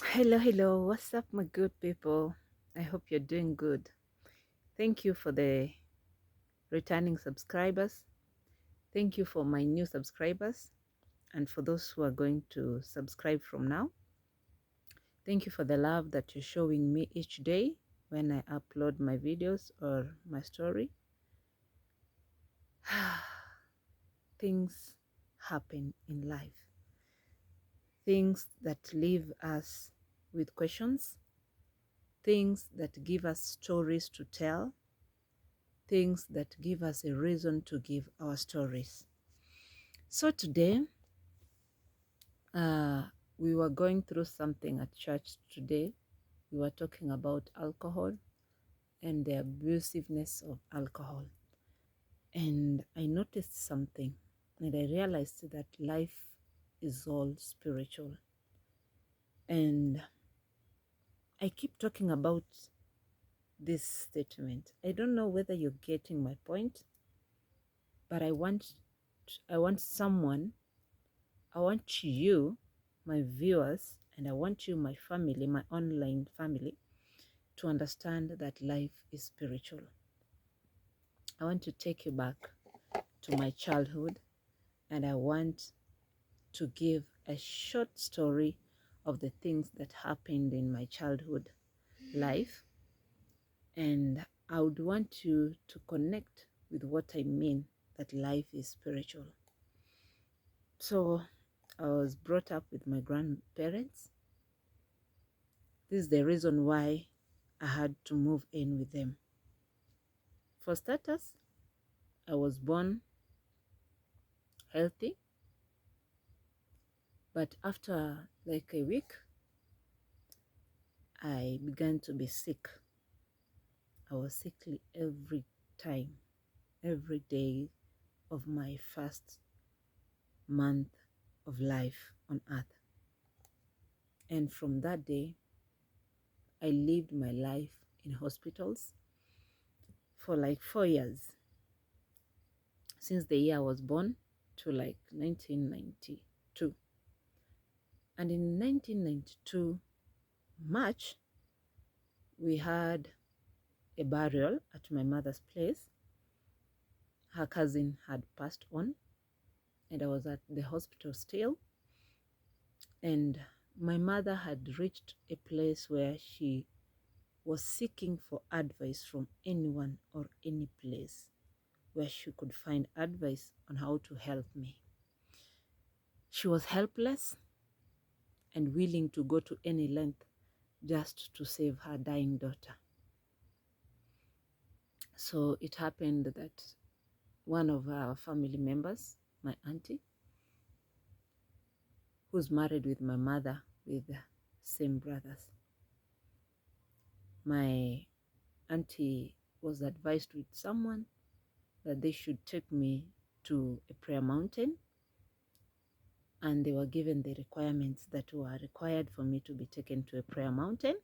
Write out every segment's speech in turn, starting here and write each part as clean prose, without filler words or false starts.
Hello, what's up, my good people? I hope you're doing good. Thank you for the returning subscribers. Thank you for my new subscribers and for those who are going to subscribe from now. Thank you for the love that you're showing me each day when I upload my videos or my story. Things happen in life, things that leave us with questions, things that give us stories to tell, things that give us a reason to give our stories. So today, uh, we were going through something at church today. We were talking about alcohol and the abusiveness of alcohol. And I noticed something, and I realized that life is all spiritual. And I keep talking about this statement. I don't know whether you're getting my point, but I want someone, I want you, my viewers, and I want you, my family, my online family, to understand that life is spiritual. I want to take you back to my childhood, and I want to give a short story of the things that happened in my childhood life. And I would want you to connect with what I mean that life is spiritual. So I was brought up with my grandparents. This is the reason why I had to move in with them. For starters, I was born healthy, but after like a week, I began to be sick. I was sickly every time, every day of my first month of life on earth. And from that day, I lived my life in hospitals for like 4 years, since the year I was born to like 1992. And in 1992, March, we had a burial at my mother's place. Her cousin had passed on, and I was at the hospital still. And my mother had reached a place where she was seeking for advice from anyone or any place where she could find advice on how to help me. She was helpless and willing to go to any length just to save her dying daughter. So it happened that one of our family members, my auntie, who's married with my mother with same brothers, my auntie was advised with someone that they should take me to a prayer mountain, and they were given the requirements that were required for me to be taken to a prayer mountain.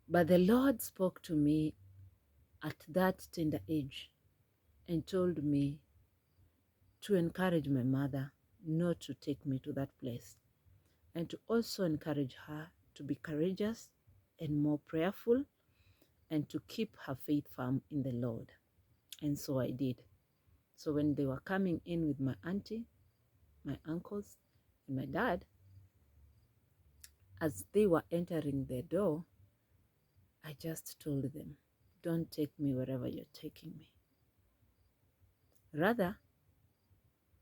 But the Lord spoke to me at that tender age and told me to encourage my mother not to take me to that place, and to also encourage her to be courageous and more prayerful and to keep her faith firm in the Lord. And so I did. So when they were coming in with my auntie, my uncles, and my dad, as they were entering the door, I just told them, don't take me wherever you're taking me. Rather,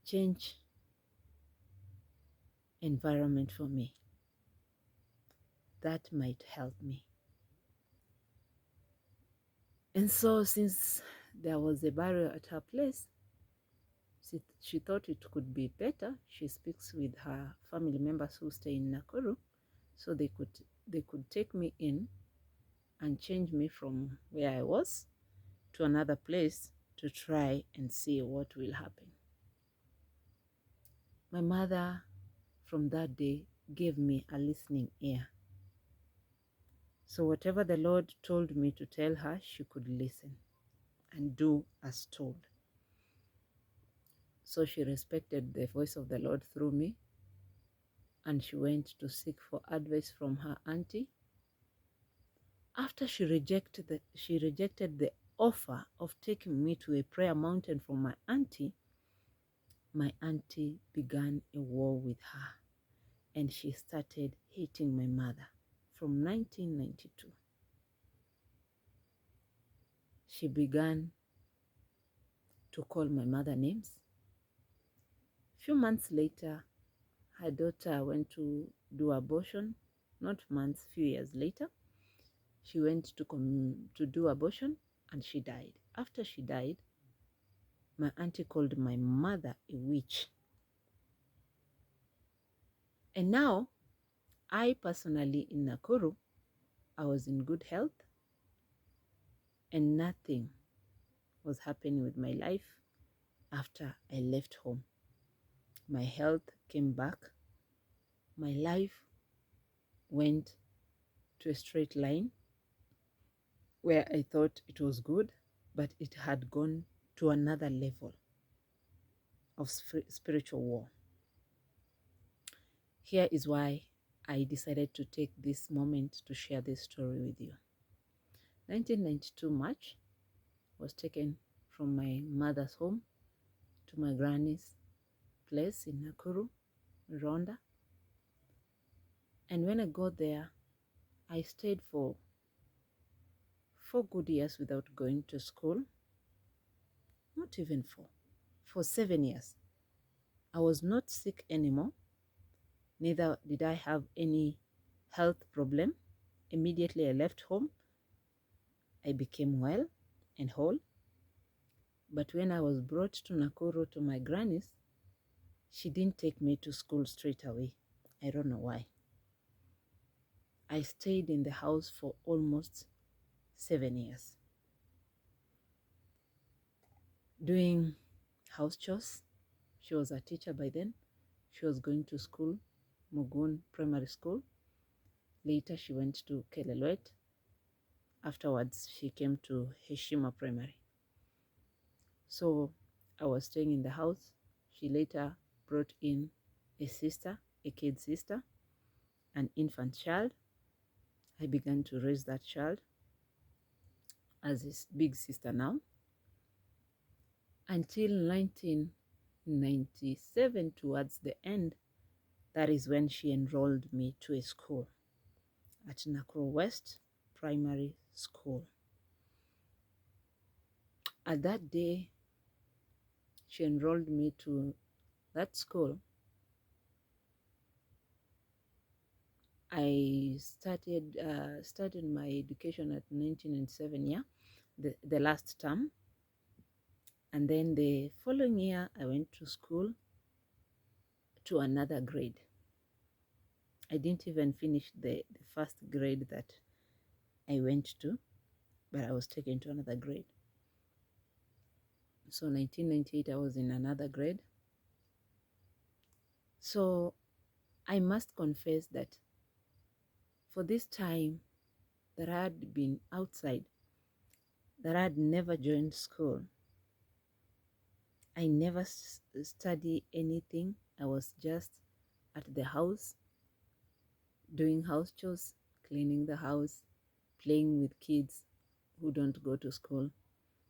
change environment for me. That might help me. And so since there was a barrier at her place, she thought it could be better. She speaks with her family members who stay in Nakuru, so they could take me in and change me from where I was to another place to try and see what will happen. My mother from that day gave me a listening ear. So whatever the Lord told me to tell her, she could listen and do as told. So she respected the voice of the Lord through me, and she went to seek for advice from her auntie. After she rejected the offer of taking me to a prayer mountain from my auntie began a war with her, and she started hating my mother from 1992. She began to call my mother names. Few months later, her daughter went to do abortion. Not months, few years later, she went to do abortion, and she died. After she died, my auntie called my mother a witch. And now, I personally in Nakuru, I was in good health and nothing was happening with my life after I left home. My health came back. My life went to a straight line where I thought it was good, but it had gone to another level of spiritual war. Here is why I decided to take this moment to share this story with you. 1992 March was taken from my mother's home to my granny's place in Nakuru, Rwanda. And when I got there, I stayed for 4 good years without going to school. Not even 4, for 7 years. I was not sick anymore. Neither did I have any health problem. Immediately I left home, I became well and whole. But when I was brought to Nakuru to my granny's, she didn't take me to school straight away. I don't know why. I stayed in the house for almost 7 years, doing house chores. She was a teacher by then. She was going to school, Mugun Primary School. Later she went to Kelelwet. Afterwards she came to Heshima Primary. So I was staying in the house. She later brought in a sister, a kid sister, an infant child. I began to raise that child as his big sister now, until 1997, towards the end. That is when she enrolled me to a school at Nakuru West Primary School. At that day, she enrolled me to that school. I started my education at 1997, yeah, the last term. And then the following year, I went to school to another grade. I didn't even finish the first grade that I went to, but I was taken to another grade. So 1998, I was in another grade. So I must confess that for this time that I had been outside, that I had never joined school, I never studied anything. I was just at the house, doing house chores, cleaning the house, playing with kids who don't go to school,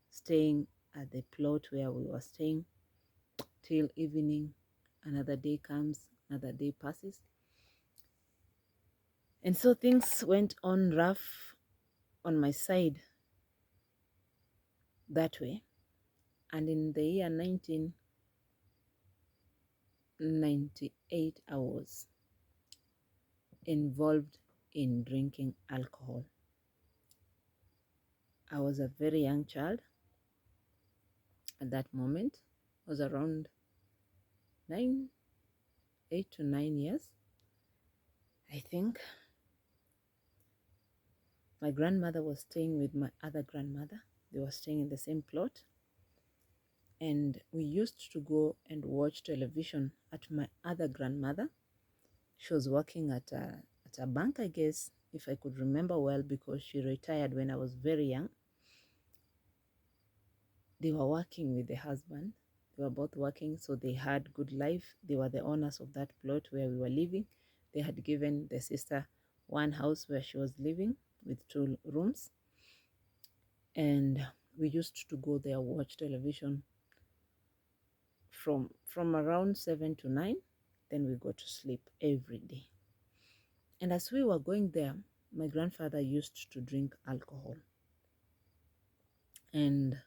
staying at the plot where we were staying till evening. Another day comes, another day passes. And so things went on rough on my side that way. And in the year 1998, I was involved in drinking alcohol. I was a very young child at that moment. I was around 8 to 9 years, I think. My grandmother was staying with my other grandmother. They were staying in the same plot. And we used to go and watch television at my other grandmother. She was working at a bank, I guess, if I could remember well, because she retired when I was very young. They were working with the husband. They were both working, so they had good life. They were the owners of that plot where we were living. They had given the sister one house where she was living with 2 rooms, and we used to go there, watch television from around 7 to 9. Then we go to sleep every day. And as we were going there, my grandfather used to drink alcohol, and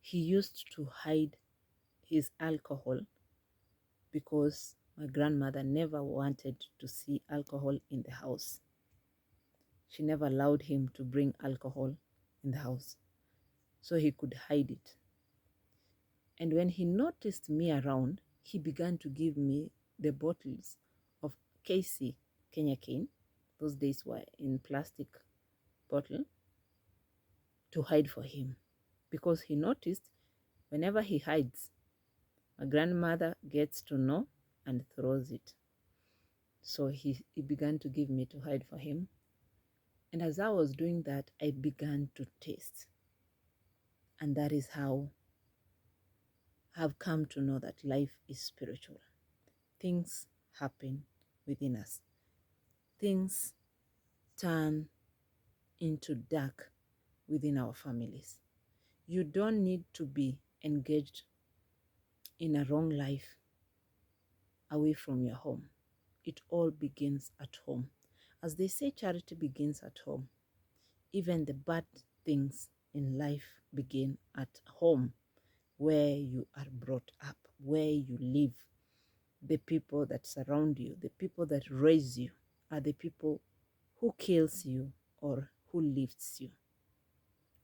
he used to hide his alcohol because my grandmother never wanted to see alcohol in the house. She never allowed him to bring alcohol in the house, so he could hide it. And when he noticed me around, he began to give me the bottles of KC, Kenya cane. Those days were in plastic bottle, to hide for him, because he noticed whenever he hides, my grandmother gets to know and throws it. So he began to give me to hide for him. And as I was doing that, I began to taste. And that is how I've come to know that life is spiritual. Things happen within us. Things turn into dark within our families. You don't need to be engaged in a wrong life away from your home. It all begins at home. As they say, charity begins at home. Even the bad things in life begin at home, where you are brought up, where you live. The people that surround you, the people that raise you, are the people who kills you or who lifts you,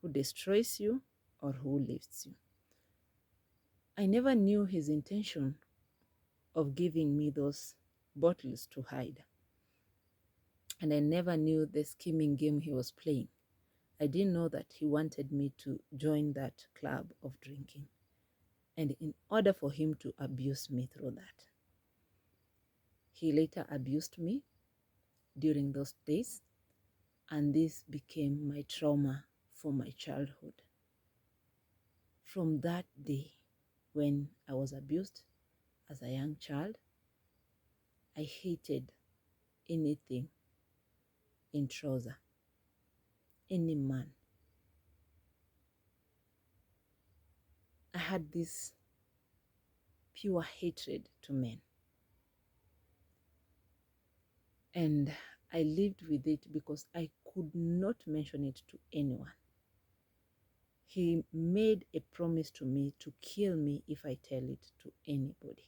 who destroys you or who lifts you. I never knew his intention of giving me those bottles to hide. And I never knew the scheming game he was playing. I didn't know that he wanted me to join that club of drinking. And in order for him to abuse me through that, he later abused me during those days. And this became my trauma for my childhood. From that day, when I was abused as a young child, I hated anything in trouser, any man. I had this pure hatred to men. And I lived with it because I could not mention it to anyone. He made a promise to me to kill me if I tell it to anybody.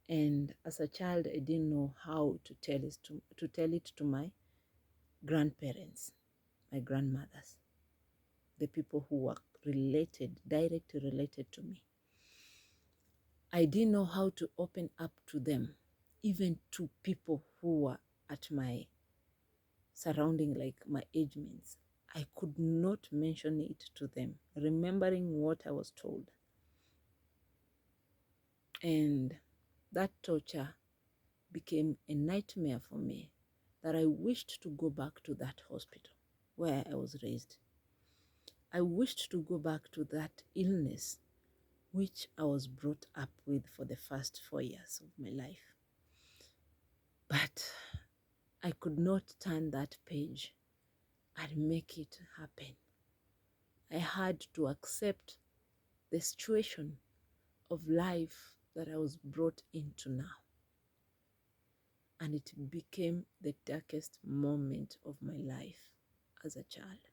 And as a child, I didn't know how to tell it to my grandparents, my grandmothers, the people who were directly related to me. I didn't know how to open up to them, even to people who were at my surrounding, like my age mates. I could not mention it to them, remembering what I was told. And that torture became a nightmare for me, that I wished to go back to that hospital where I was raised. I wished to go back to that illness which I was brought up with for the first 4 years of my life. But I could not turn that page and make it happen. I had to accept the situation of life that I was brought into now. And it became the darkest moment of my life as a child.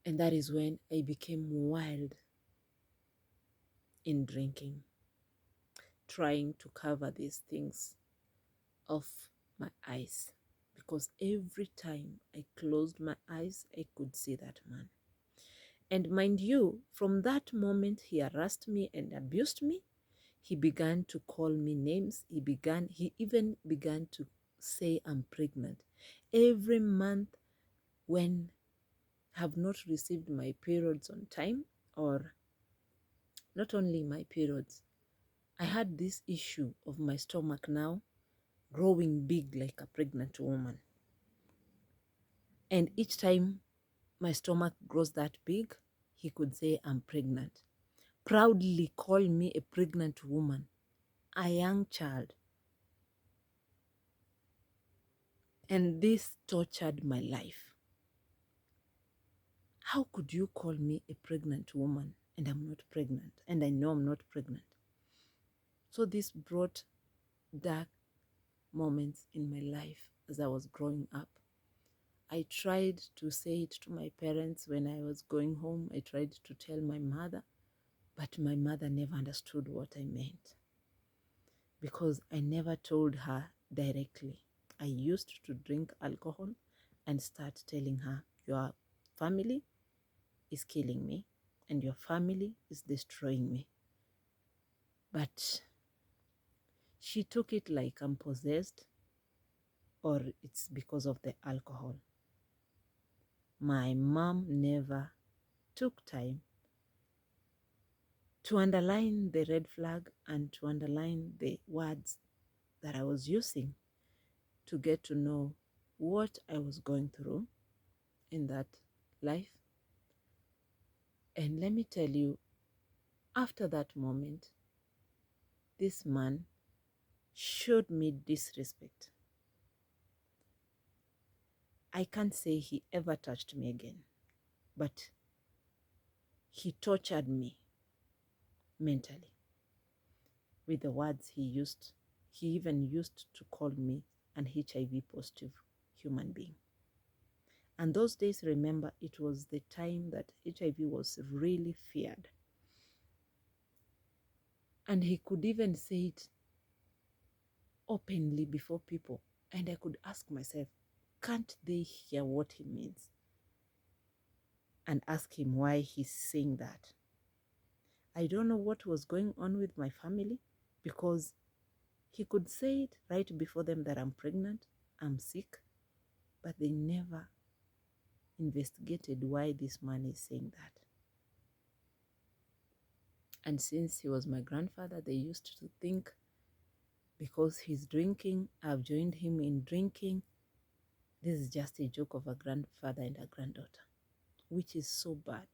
And that is when I became wild in drinking, trying to cover these things off my eyes. Because every time I closed my eyes, I could see that man. And mind you, from that moment he harassed me and abused me. He began to call me names. He even began to say I'm pregnant. Every month when I have not received my periods on time, or not only my periods, I had this issue of my stomach now growing big like a pregnant woman. And each time my stomach grows that big, he could say I'm pregnant. Proudly call me a pregnant woman. a young child. And this tortured my life. How could you call me a pregnant woman and I'm not pregnant? And I know I'm not pregnant. So this brought dark moments in my life as I was growing up. I tried to say it to my parents when I was going home. I tried to tell my mother, but my mother never understood what I meant because I never told her directly. I used to drink alcohol and start telling her, your family is killing me and your family is destroying me. But she took it like I'm possessed or it's because of the alcohol. My mom never took time to underline the red flag and to underline the words that I was using to get to know what I was going through in that life. And let me tell you, after that moment, this man showed me disrespect. I can't say he ever touched me again, but he tortured me mentally with the words he used. He even used to call me an HIV positive human being. And those days, remember, it was the time that HIV was really feared. And he could even say it openly before people. And I could ask myself, can't they hear what he means? And ask him why he's saying that. I don't know what was going on with my family because he could say it right before them that I'm pregnant, I'm sick, but they never investigated why this man is saying that. And since he was my grandfather, they used to think because he's drinking, I've joined him in drinking. This is just a joke of a grandfather and a granddaughter, which is so bad.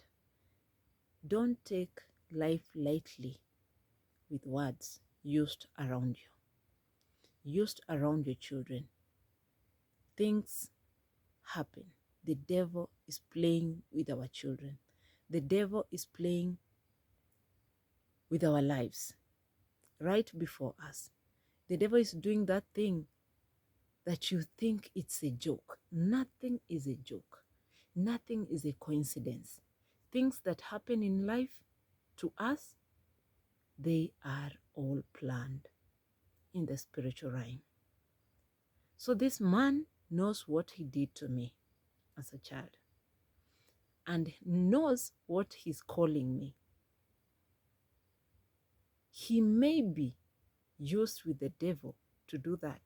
Don't take life lightly with words used around you, used around your children. Things happen. The devil is playing with our children. The devil is playing with our lives right before us. The devil is doing that thing that you think it's a joke. Nothing is a joke. Nothing is a coincidence. Things that happen in life to us, they are all planned in the spiritual realm. So this man knows what he did to me as a child and knows what he's calling me. He may be used with the devil to do that,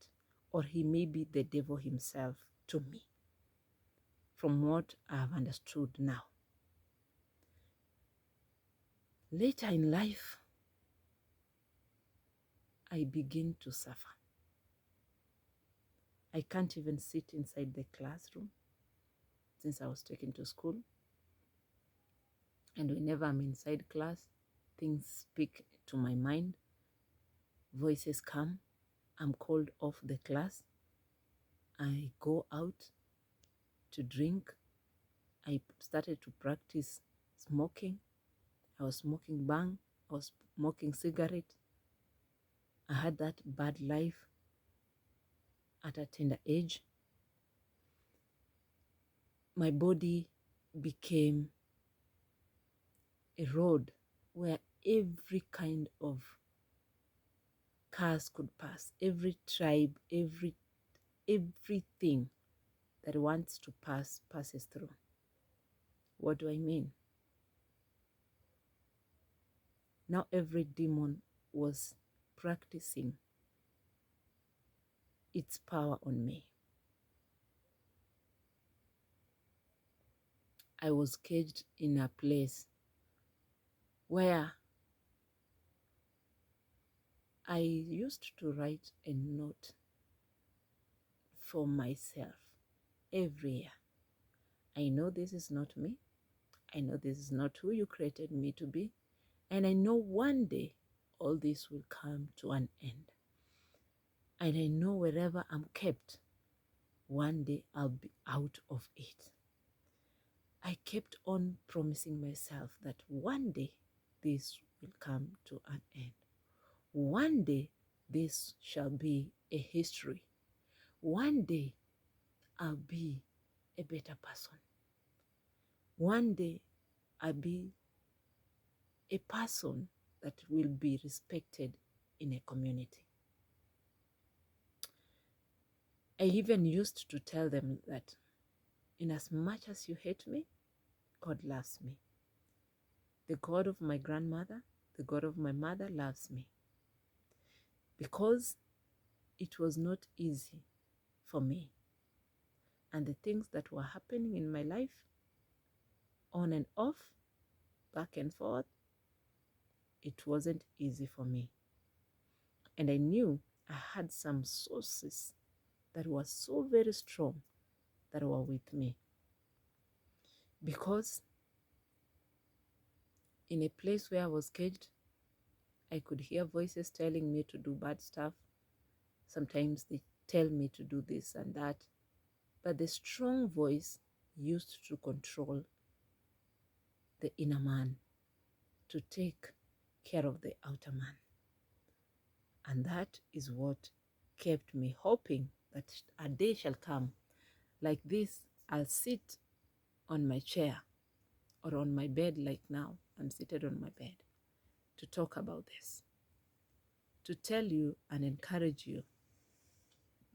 or he may be the devil himself to me, from what I have understood now. Later in life, I begin to suffer. I can't even sit inside the classroom since I was taken to school. And whenever I'm inside class, things speak to my mind. Voices come. I'm called off the class. I go out to drink. I started to practice smoking. I was smoking bang. I was smoking cigarette. I had that bad life at a tender age. My body became a road where every kind of cars could pass, every tribe, everything that wants to pass passes through. What do I mean? Now every demon was practicing its power on me. I was caged in a place where I used to write a note for myself every year. I know this is not me. I know this is not who you created me to be. And I know one day all this will come to an end. And I know wherever I'm kept, one day I'll be out of it. I kept on promising myself that one day this will come to an end. One day this shall be a history. One day I'll be a better person. One day I'll be a person that will be respected in a community. I even used to tell them that in as much as you hate me, God loves me. The God of my grandmother, the God of my mother loves me. Because it was not easy for me. And the things that were happening in my life, on and off, back and forth, it wasn't easy for me. And I knew I had some sources that were so very strong that were with me. Because in a place where I was caged, I could hear voices telling me to do bad stuff. Sometimes they tell me to do this and that. But the strong voice used to control the inner man, to take care of the outer man. And that is what kept me hoping that a day shall come like this. I'll sit on my chair or on my bed like now. I'm seated on my bed to talk about this, to tell you and encourage you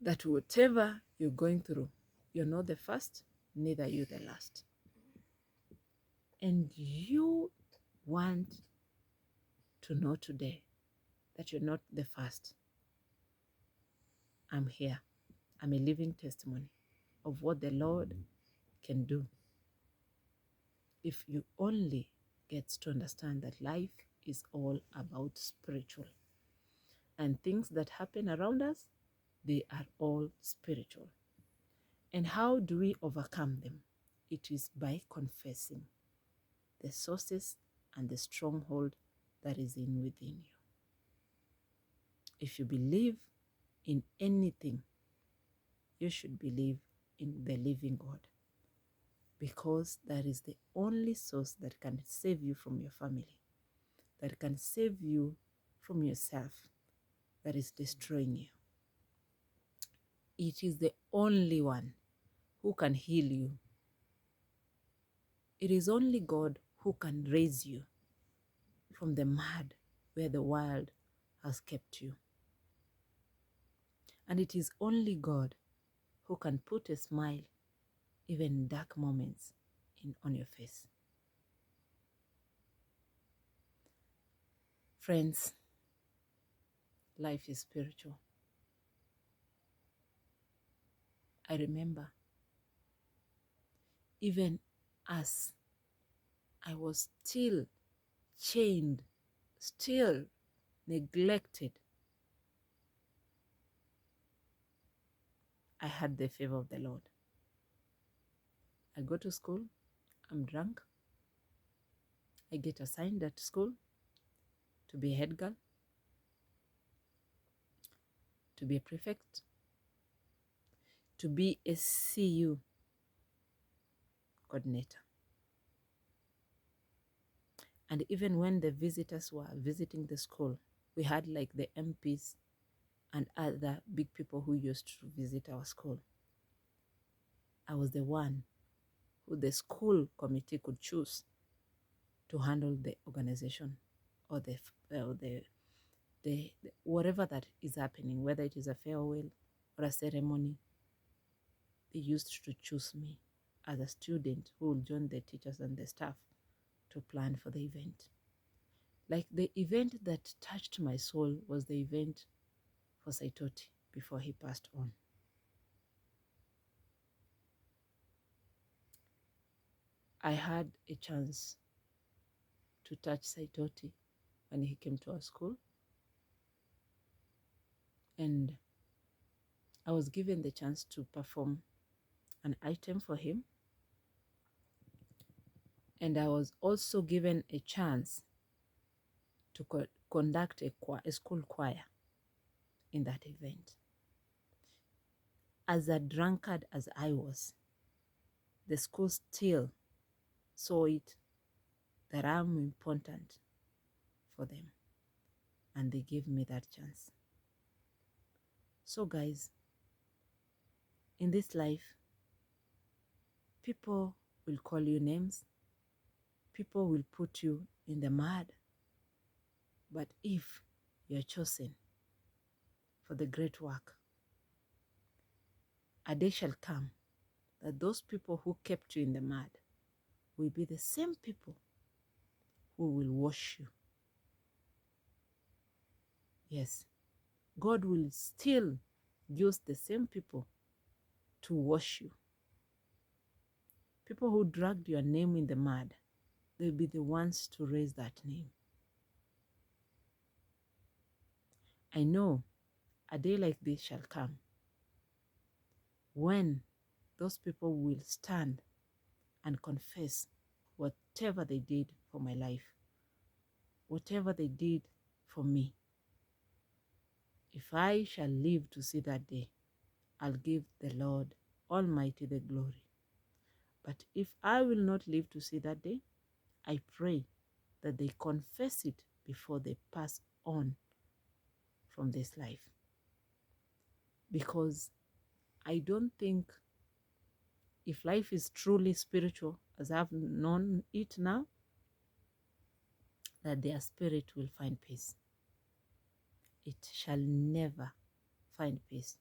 that whatever you're going through, you're not the first, neither you the last. And you want to know today that you're not the first. I'm here. I'm a living testimony of what the Lord can do if you only get to understand that life is all about spiritual. And things that happen around us, they are all spiritual. And how do we overcome them? It is by confessing the sources and the stronghold that is within you. If you believe in anything, you should believe in the living God, because that is the only source that can save you from your family, that can save you from yourself that is destroying you. It is the only one who can heal you. It is only God who can raise you from the mud where the world has kept you. And it is only God who can put a smile even in dark moments on your face. Friends, life is spiritual. I remember even as I was still chained, still neglected, I had the favor of the Lord. I go to school, I'm drunk. I get assigned at school to be a head girl, to be a prefect, to be a CU coordinator. And even when the visitors were visiting the school, we had like the MPs and other big people who used to visit our school. I was the one who the school committee could choose to handle the organization or the whatever that is happening, whether it is a farewell or a ceremony. They used to choose me as a student who will join the teachers and the staff to plan for the event. Like the event that touched my soul was the event for Saitoti before he passed on. I had a chance to touch Saitoti when he came to our school. And I was given the chance to perform an item for him. And I was also given a chance conduct a school choir in that event. As a drunkard as I was, the school still saw it that I'm important for them, and they gave me that chance. So guys, in this life, people will call you names, people will put you in the mud, but if you're chosen for the great work, a day shall come that those people who kept you in the mud will be the same people who will wash you. Yes, God will still use the same people to wash you. People who dragged your name in the mud, they'll be the ones to raise that name. I know a day like this shall come when those people will stand and confess whatever they did for my life, whatever they did for me. If I shall live to see that day, I'll give the Lord Almighty the glory. But if I will not live to see that day, I pray that they confess it before they pass on from this life. Because I don't think, if life is truly spiritual, as I've known it now, that their spirit will find peace. It shall never find peace.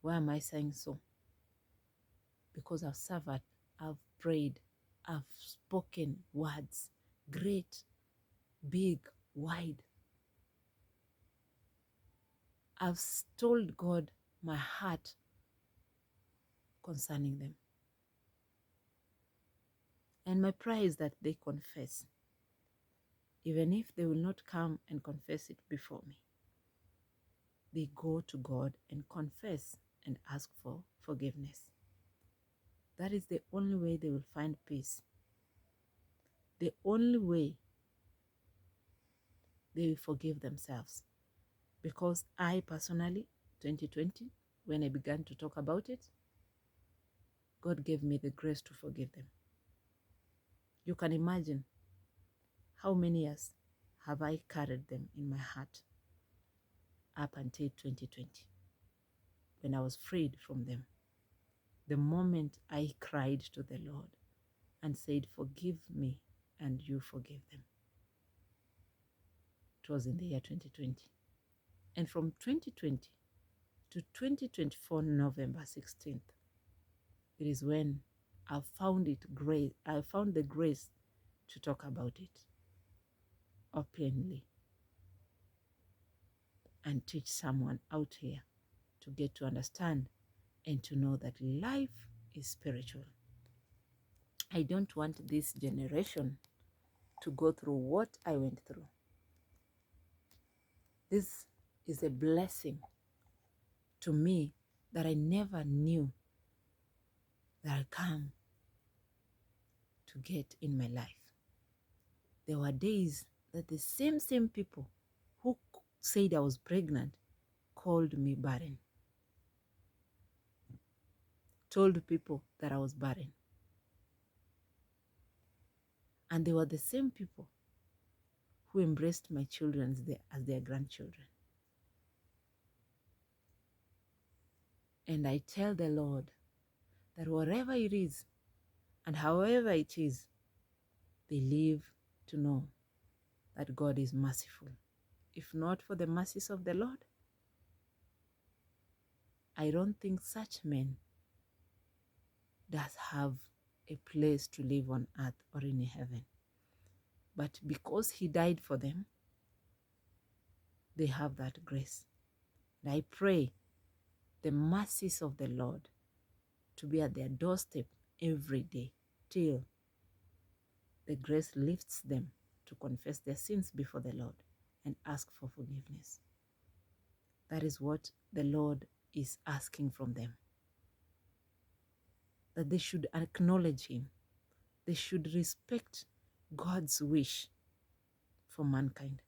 Why am I saying so? Because I've suffered, I've prayed, I've spoken words, great, big, wide. I've told God my heart concerning them. And my prayer is that they confess, even if they will not come and confess it before me. They go to God and confess and ask for forgiveness. That is the only way they will find peace. The only way they will forgive themselves. Because I personally, 2020, when I began to talk about it, God gave me the grace to forgive them. You can imagine how many years have I carried them in my heart up until 2020, when I was freed from them. The moment I cried to the Lord and said, forgive me, and you forgive them. It was in the year 2020. And from 2020 to 2024, November 16th, it is when I found the grace to talk about it openly and teach someone out here to get to understand and to know that life is spiritual. I don't want this generation to go through what I went through. This is a blessing to me that I never knew that I come to get in my life. There were days that the same people who said I was pregnant called me barren, told people that I was barren. And they were the same people who embraced my children as their grandchildren. And I tell the Lord that wherever it is and however it is, they live to know that God is merciful. If not for the mercies of the Lord, I don't think such men does have a place to live on earth or in heaven. But because he died for them, they have that grace. And I pray the mercies of the Lord to be at their doorstep every day till the grace lifts them to confess their sins before the Lord and ask for forgiveness. That is what the Lord is asking from them. That they should acknowledge him. They should respect God's wish for mankind.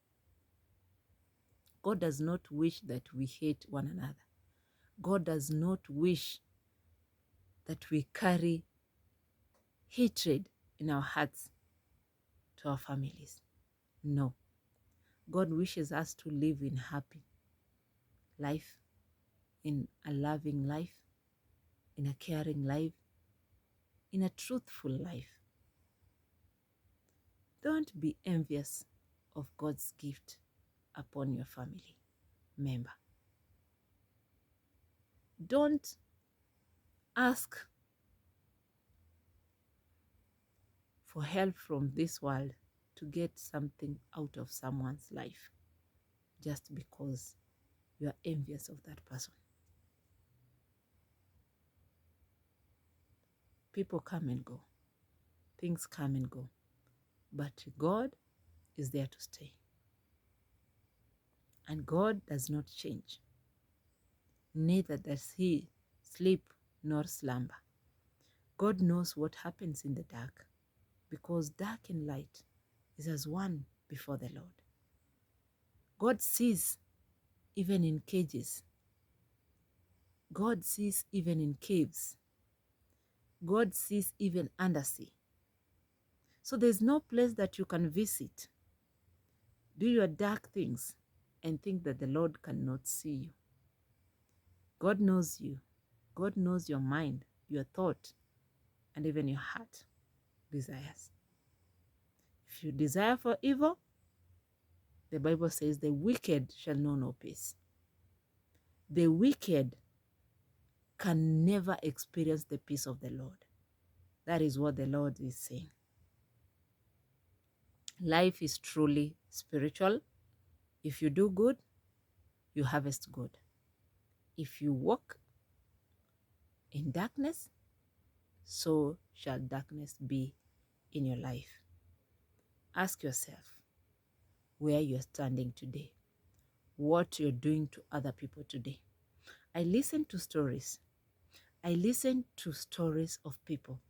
God does not wish that we hate one another. God does not wish that we carry hatred in our hearts to our families. No. God wishes us to live in happy life, in a loving life, in a caring life, in a truthful life. Don't be envious of God's gift upon your family member. Don't ask for help from this world to get something out of someone's life just because you are envious of that person. People come and go. Things come and go. But God is there to stay. And God does not change. Neither does he sleep nor slumber. God knows what happens in the dark, because dark and light is as one before the Lord. God sees even in cages. God sees even in caves. God sees even undersea. So there's no place that you can visit, do your dark things, and think that the Lord cannot see you. God knows you. God knows your mind, your thought, and even your heart desires. If you desire for evil, the Bible says the wicked shall know no peace. The wicked can never experience the peace of the Lord. That is what the Lord is saying. Life is truly spiritual. If you do good, you harvest good. If you walk in darkness, so shall darkness be in your life. Ask yourself where you're standing today, what you're doing to other people today. I listen to stories. I listen to stories of people.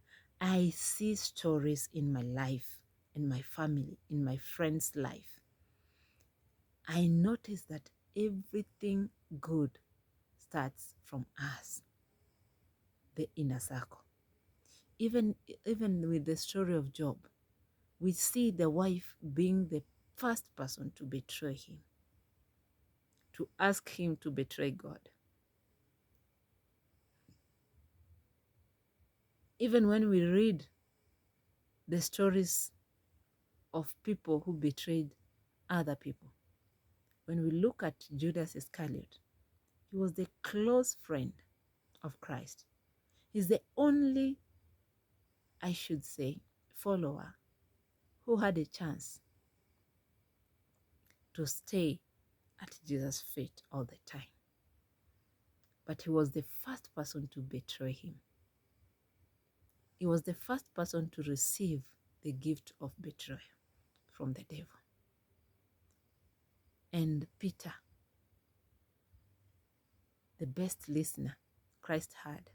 I see stories in my life, in my family, in my friend's life. I notice that everything good starts from us, the inner circle. Even with the story of Job, we see the wife being the first person to betray him, to ask him to betray God. Even when we read the stories of people who betrayed other people, when we look at Judas Iscariot, he was the close friend of Christ. He's the only, I should say, follower who had a chance to stay at Jesus' feet all the time. But he was the first person to betray him. He was the first person to receive the gift of betrayal from the devil. And Peter, the best listener Christ had,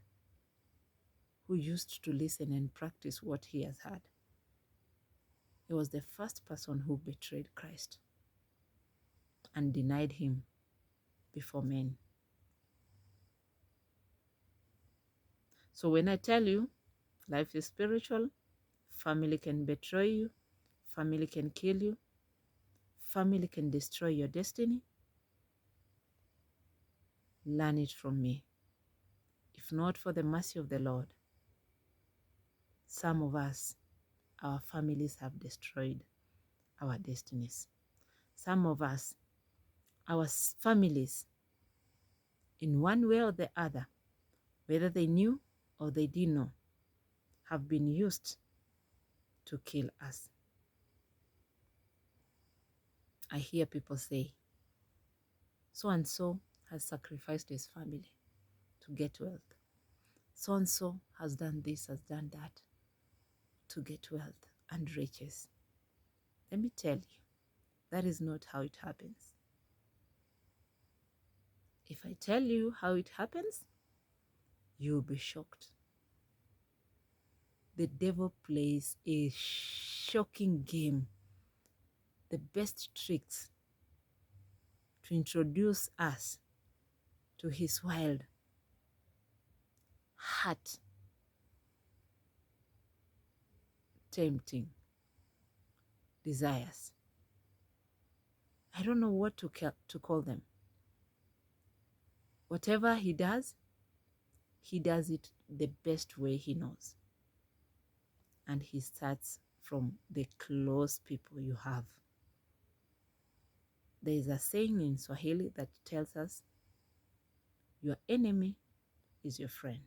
who used to listen and practice what he has heard, he was the first person who betrayed Christ and denied him before men. So when I tell you life is spiritual, family can betray you, family can kill you, family can destroy your destiny, learn it from me. If not for the mercy of the Lord, some of us, our families have destroyed our destinies. Some of us, our families, in one way or the other, whether they knew or they didn't know, have been used to kill us. I hear people say, so and so has sacrificed his family to get wealth. So and so has done this, has done that to get wealth and riches. Let me tell you, that is not how it happens. If I tell you how it happens, you'll be shocked. The devil plays a shocking game the best tricks to introduce us to his wild, heart tempting desires. I don't know what to call them. Whatever he does it the best way he knows. And he starts from the close people you have. There is a saying in Swahili that tells us, your enemy is your friend.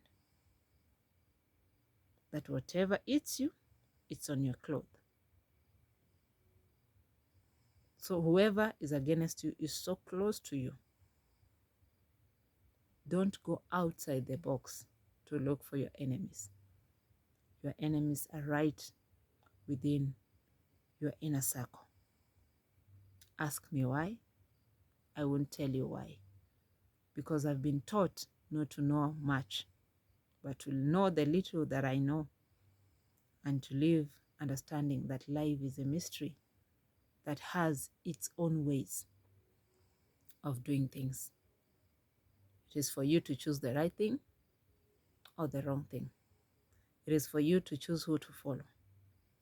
That whatever eats you, it's on your cloth. So whoever is against you is so close to you. Don't go outside the box to look for your enemies. Your enemies are right within your inner circle. Ask me why. I won't tell you why. Because I've been taught not to know much, but to know the little that I know, and to live understanding that life is a mystery that has its own ways of doing things. It is for you to choose the right thing or the wrong thing. It is for you to choose who to follow.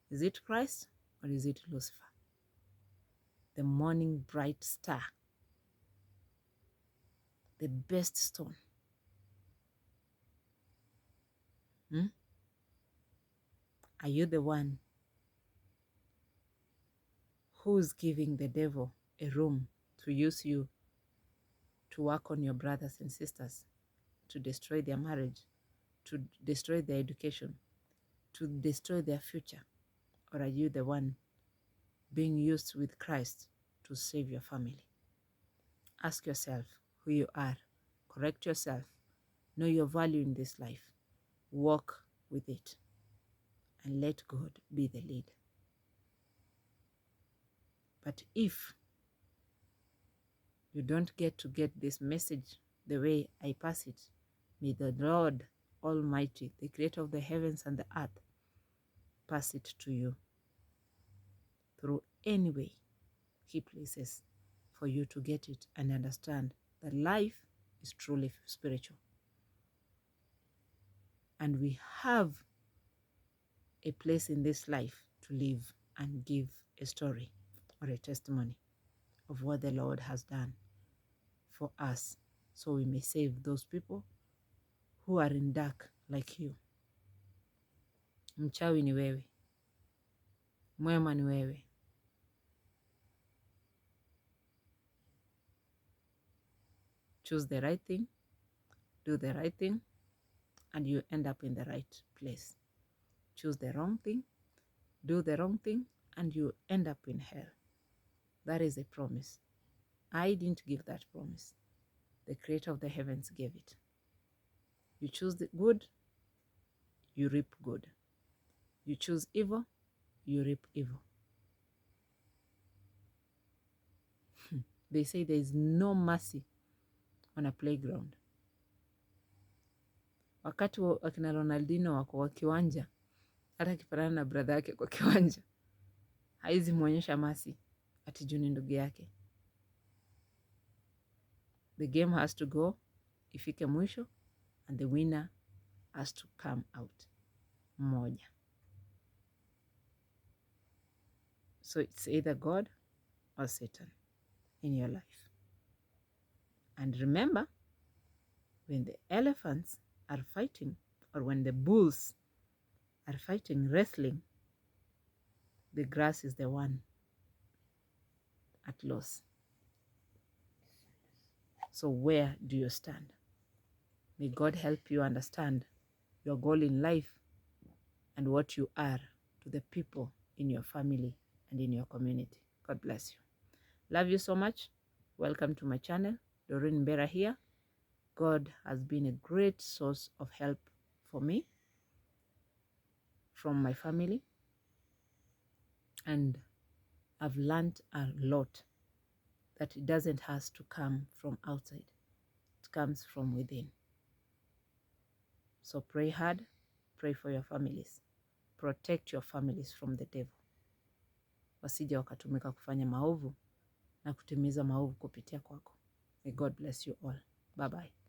Is it Christ or is it Lucifer? The morning bright star, the best stone. Are you the one who's giving the devil a room to use you to work on your brothers and sisters, to destroy their marriage, to destroy their education, to destroy their future? Or are you the one being used with Christ to save your family? Ask yourself who you are. Correct yourself. Know your value in this life. Walk with it. And let God be the lead. But if you don't get this message the way I pass it, may the Lord Almighty, the creator of the heavens and the earth, pass it to you through any way he places for you to get it and understand that life is truly spiritual. And we have a place in this life to live and give a story or a testimony of what the Lord has done for us, so we may save those people who are in dark like you. Mchawi ni wewe, mwema ni wewe. Choose the right thing, do the right thing, and you end up in the right place. Choose the wrong thing, do the wrong thing, and you end up in hell. That is a promise. I didn't give that promise. The creator of the heavens gave it. You choose the good, you reap good. You choose evil, you reap evil. They say there is no mercy on a playground. Wakati wakina Ronaldinho wako kwa kiwanja, hata akifanana na brother yake kwa kiwanja, haizi muonyesha mercy ati juu ni ndugu yake. The game has to go, ifike mwisho, and the winner has to come out. Mmoja. So it's either God or Satan in your life. And remember, when the elephants are fighting, or when the bulls are fighting, wrestling, the grass is the one at loss. So where do you stand? May God help you understand your goal in life and what you are to the people in your family and in your community. God bless you. Love you so much. Welcome to my channel. Doreen Mbera here. God has been a great source of help for me from my family, and I've learned a lot that it doesn't have to come from outside. It comes from within. So pray hard, pray for your families. Protect your families from the devil. wasije wakatumika kufanya maovu na kutimiza maovu kupitia kwako. May God bless you all. Bye bye.